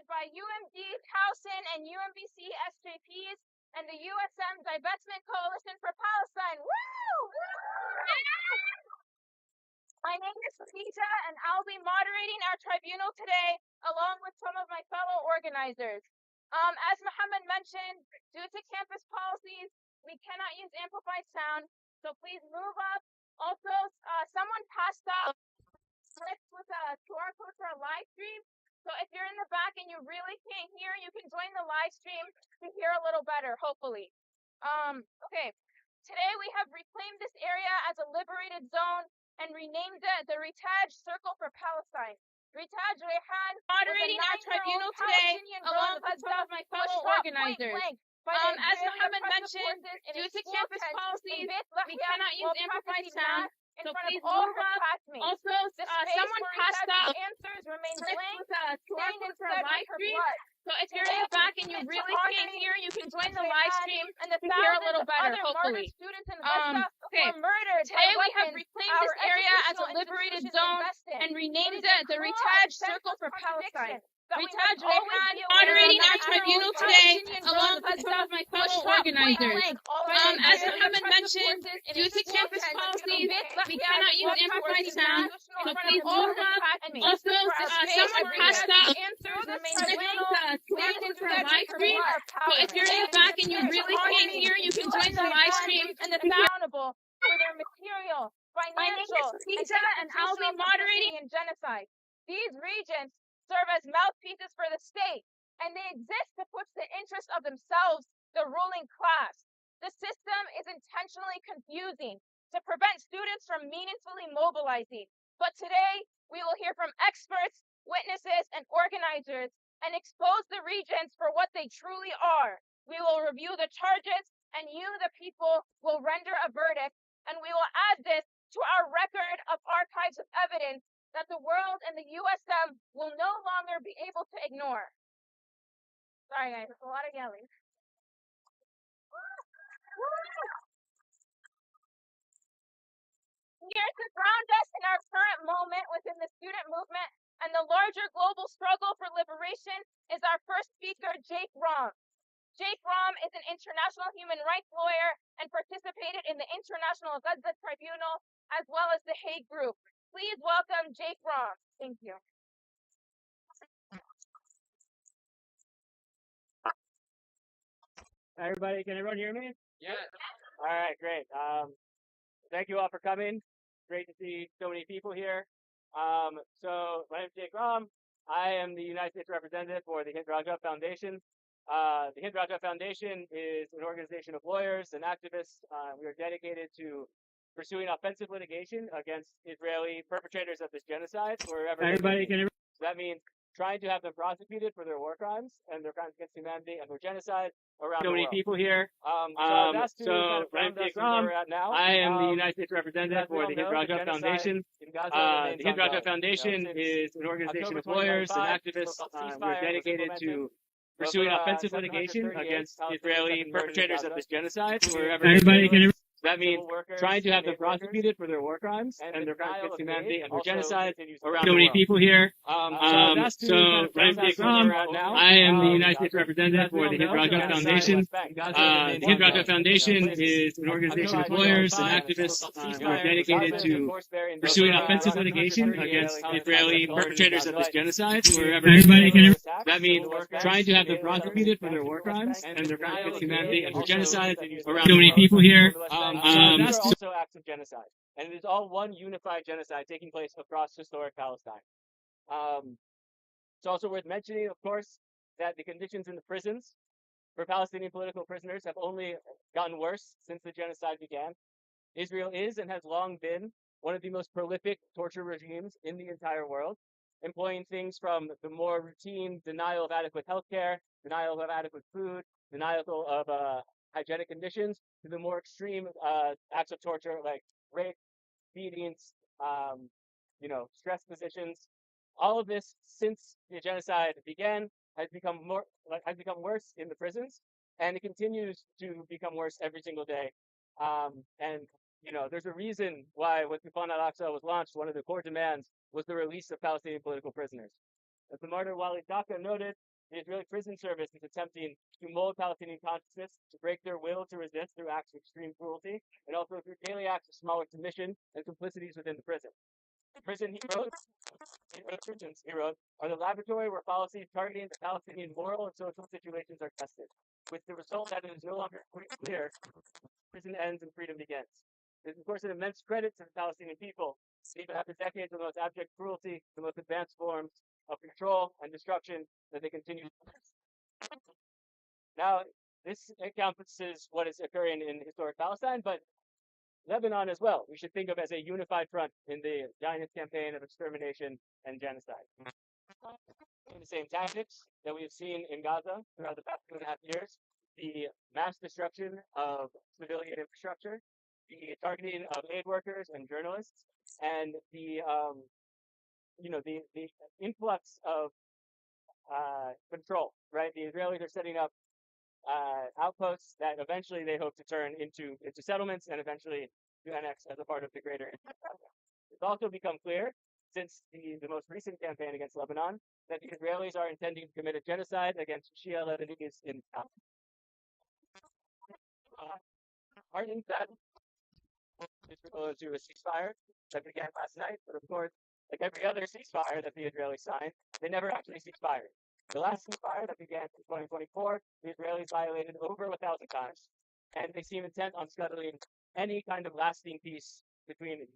presented by UMD, Towson, and UMBC SJPs and the USM Divestment Coalition for Palestine. Woo! My name is Khadija, and I'll be moderating our tribunal today, along with some of my fellow organizers. As Muhammad mentioned, due to campus policies, we cannot use amplified sound, so please move up. Also, someone passed out with a QR code for a live stream. So if you're in the back and you really can't hear, you can join the live stream to hear a little better, hopefully. Okay, today we have reclaimed this area as a liberated zone and renamed it the Ritaj Circle for Palestine. Ritaj Rehan moderating our tribunal today, along with some of my fellow organizers. As Muhammad mentioned, due to campus policies, we cannot use amplified sound, so please move up. Also, someone passed out answers remain blank, standing for a live stream. So if you're in the back and you really can't hear, you can join the live stream to hear a little better, hopefully. Okay, today we have reclaimed this area as a liberated zone and renamed it the Ritaj Circle for Palestine. Ritaj Rehan moderating our tribunal today, along with some of my fellow organizers. As Muhammad mentioned, due to campus policies, we cannot use amplified sound, so please move up. Also, someone passed out standing for a live stream. So if you're in the back and you really can't hear, you can join the live stream and accountable for their material, financial, and I'll be moderating in genocide. These regions serve as mouthpieces for the state, and they exist to push the interests of themselves, the ruling class. The system is intentionally confusing to prevent students from meaningfully mobilizing. But today, we will hear from experts, witnesses, and organizers and expose the regions for what they truly are. We will review the charges, and you, the people, will render a verdict, and we will add this to our record of archives of evidence that the world and the USM will no longer be able to ignore. Sorry guys, it's a lot of yelling. Here to ground us in our current moment within the student movement and the larger global struggle for liberation is our first speaker, Jake Rom. Jake Rom is an international human rights lawyer and participated in the International Gaza Tribunal as well as the Hague Group. Please welcome Jake Rom. Thank you. Everybody, can everyone hear me? Yeah. All right, great. Thank you all for coming. Great to see so many people here. So my name is Jake Rom. I am the United States representative for the Hind Raja Foundation. The Hind Raja Foundation is an organization of lawyers and activists. We are dedicated to pursuing offensive litigation against Israeli perpetrators of this genocide wherever. Everybody, can So that means trying to have them prosecuted for their war crimes and their crimes against humanity and for genocide around so the many world. people here. So my name is Jake where Rom. we're at now. I am the United States representative for the Hind Raja Foundation. The Hind Raja Foundation is an organization of lawyers and activists. We're dedicated to pursuing offensive litigation against Israeli perpetrators of this genocide wherever. Everybody can. That means trying to have them prosecuted for their war crimes and their crimes against humanity and for genocide around so the many world. people here. My name is Jake Rom. I am the United States representative for the Hind Raja Foundation. The Hind Raja Foundation is an organization of lawyers and activists. We're dedicated to pursuing offensive litigation against Israeli perpetrators of this genocide wherever. Everybody can. That means trying to have them prosecuted for their war crimes and their crimes against humanity and for genocide around So the many world. people here. That's also acts of genocide, and it is all one unified genocide taking place across historic Palestine. It's also worth mentioning, of course, that the conditions in the prisons for Palestinian political prisoners have only gotten worse since the genocide began. Israel is and has long been one of the most prolific torture regimes in the entire world, employing things from the more routine denial of adequate health care, denial of adequate food, denial of hygienic conditions, to the more extreme acts of torture like rape, beatings, stress positions. All of this, since the genocide began, has become worse in the prisons, and it continues to become worse every single day. There's a reason why when Tufan al-Aqsa was launched, one of the core demands was the release of Palestinian political prisoners. As the martyr Walid Daka noted, the Israeli prison service is attempting to mold Palestinian consciousness, to break their will to resist through acts of extreme cruelty, and also through daily acts of smaller submission and complicities within the prison. Prison, prisons, he wrote, are the laboratory where policies targeting the Palestinian moral and social situations are tested, with the result that it is no longer clear prison ends and freedom begins. It is, of course, an immense credit to the Palestinian people, even after decades of the most abject cruelty, the most advanced forms of control and destruction, that they continue. Now, this encompasses what is occurring in historic Palestine, but Lebanon as well, we should think of as a unified front in the Zionist campaign of extermination and genocide. The same tactics that we have seen in Gaza throughout the past 2.5 years, the mass destruction of civilian infrastructure, the targeting of aid workers and journalists, and the influx of control. Right, the Israelis are setting up outposts that eventually they hope to turn into settlements and eventually to annex as a part of the greater. It's also become clear since the most recent campaign against Lebanon that the Israelis are intending to commit a genocide against Shia Lebanese in heartening that Israel to a ceasefire that began last night, but of course, like every other ceasefire that the Israelis signed, they never actually ceasefire. The last ceasefire that began in 2024, the Israelis violated over 1,000 times, and they seem intent on scuttling any kind of lasting peace between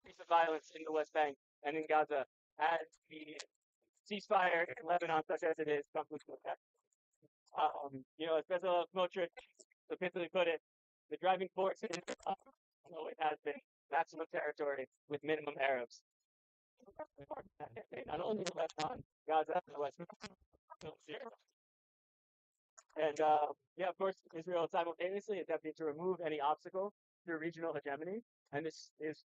piece of violence in the West Bank and in Gaza as the ceasefire in Lebanon, such as it is, comes to effect. As Bezalel Smotrich so fitly put it, the driving force is it has been maximum territory with minimum Arabs. Not only in Lebanon, Gaza, and the West Bank. And of course, Israel is simultaneously attempting to remove any obstacle to regional hegemony, and this is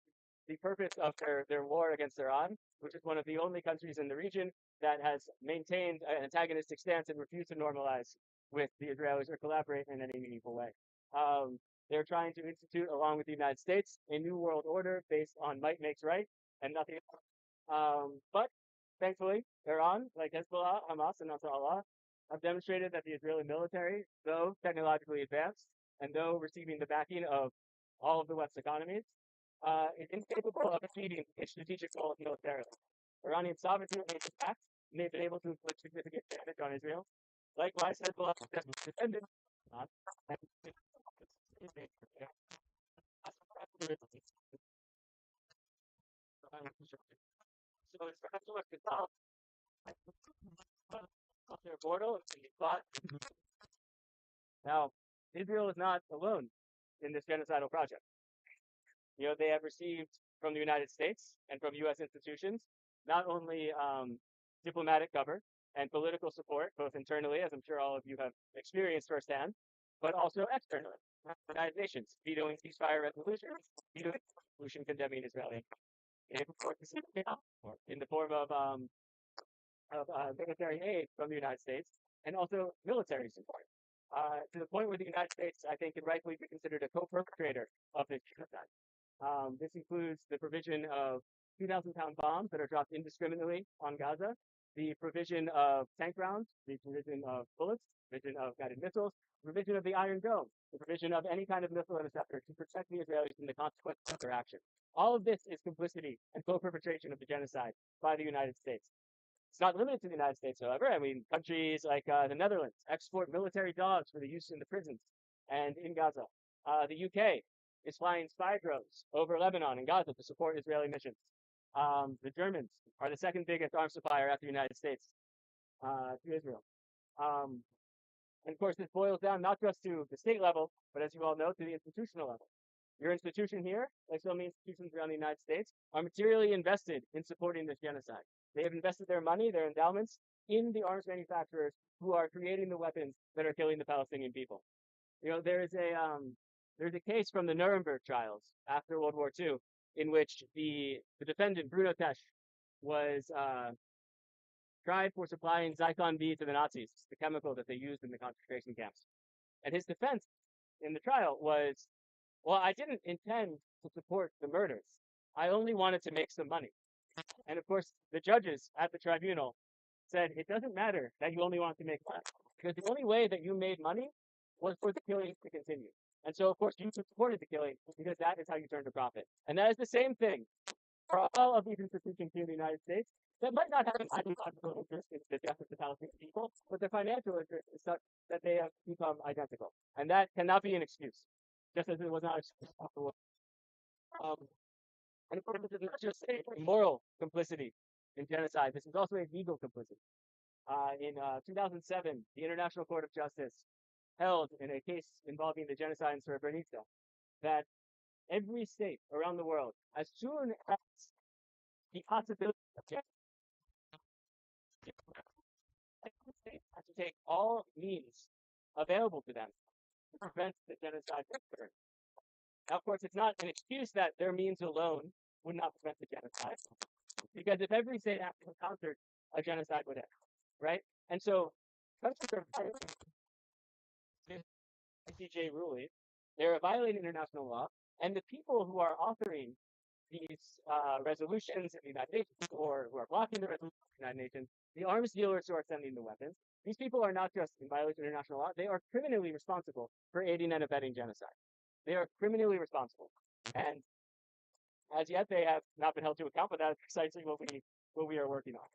the purpose of their war against Iran, which is one of the only countries in the region that has maintained an antagonistic stance and refused to normalize with the Israelis or collaborate in any meaningful way. They're trying to institute, along with the United States, a new world order based on might makes right and nothing else. But thankfully, Iran, like Hezbollah, Hamas, and Nasrallah, have demonstrated that the Israeli military, though technologically advanced and though receiving the backing of all of the West economies, is incapable of achieving its strategic goals militarily. Iranian sovereignty remains intact, and they've been able to inflict significant damage on Israel. Likewise, Hezbollah has defended so it's perhaps what could solve their border and be fought. Now, Israel is not alone in this genocidal project. They have received from the United States and from U.S. institutions not only diplomatic cover and political support, both internally, as I'm sure all of you have experienced firsthand, but also externally. The United Nations vetoing ceasefire resolutions, vetoing resolution condemning Israeli in the form of military aid from the United States and also military support. To the point where the United States, I think, can rightfully be considered a co-perpetrator of this genocide. This includes the provision of 2,000-pound bombs that are dropped indiscriminately on Gaza, the provision of tank rounds, the provision of bullets, the provision of guided missiles, the provision of the Iron Dome, the provision of any kind of missile interceptor to protect the Israelis from the consequences of their action. All of this is complicity and co-perpetration of the genocide by the United States. It's not limited to the United States, however. I mean, countries like the Netherlands export military dogs for the use in the prisons and in Gaza. The UK is flying spy drones over Lebanon and Gaza to support Israeli missions. The Germans are the second biggest arms supplier after the United States to Israel. And of course, this boils down not just to the state level, but as you all know, to the institutional level. Your institution here, like so many institutions around the United States, are materially invested in supporting this genocide. They have invested their money, their endowments, in the arms manufacturers who are creating the weapons that are killing the Palestinian people. There's a case from the Nuremberg trials after World War II in which the defendant, Bruno Tesch, was tried for supplying Zyklon B to the Nazis, the chemical that they used in the concentration camps. And his defense in the trial was, well, I didn't intend to support the murders. I only wanted to make some money. And of course, the judges at the tribunal said it doesn't matter that you only wanted to make money, because the only way that you made money was for the killings to continue. And so, of course, you supported the killing because that is how you turned a profit. And that is the same thing for all of these institutions here in the United States that might not have an ideological interest in the death of the Palestinian people, but their financial interest is such that they have become identical. And that cannot be an excuse, just as it was not an excuse afterwards. And of course, this is not just a moral complicity in genocide, this is also a legal complicity. In 2007, the International Court of Justice held in a case involving the genocide in Srebrenica that every state around the world, as soon as the possibility of genocide, every state has to take all means available to them to prevent the genocide from occurring. Now, of course, it's not an excuse that their means alone would not prevent the genocide, because if every state actually encountered a genocide would end, right? And so countries are violating ICJ ruling, they're violating international law, and the people who are authoring these resolutions in the United Nations, or who are blocking the resolutions in the United Nations, the arms dealers who are sending the weapons, these people are not just in violation of international law, they are criminally responsible for aiding and abetting genocide. They are criminally responsible. And as yet, they have not been held to account, but that is precisely what we are working on.